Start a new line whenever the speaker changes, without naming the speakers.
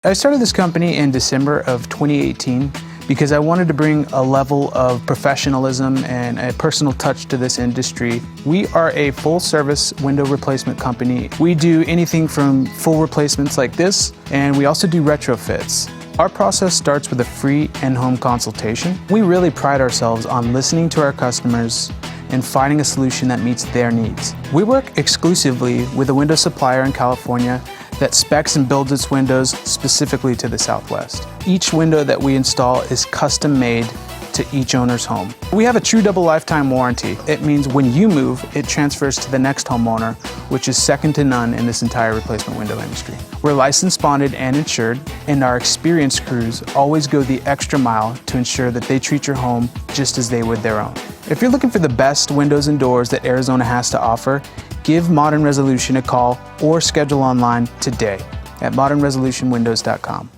I started this company in December of 2018 because I wanted to bring a level of professionalism and a personal touch to this industry. We are a full-service window replacement company. We do anything from full replacements like this, and we also do retrofits. Our process starts with a free in-home consultation. We really pride ourselves on listening to our customers and finding a solution that meets their needs. We work exclusively with a window supplier in California that specs and builds its windows specifically to the Southwest. Each window that we install is custom made to each owner's home. We have a true double lifetime warranty. It means when you move, it transfers to the next homeowner, which is second to none in this entire replacement window industry. We're licensed, bonded, and insured, and our experienced crews always go the extra mile to ensure that they treat your home just as they would their own. If you're looking for the best windows and doors that Arizona has to offer, give Modern Resolution a call or schedule online today at modernresolutionwindows.com.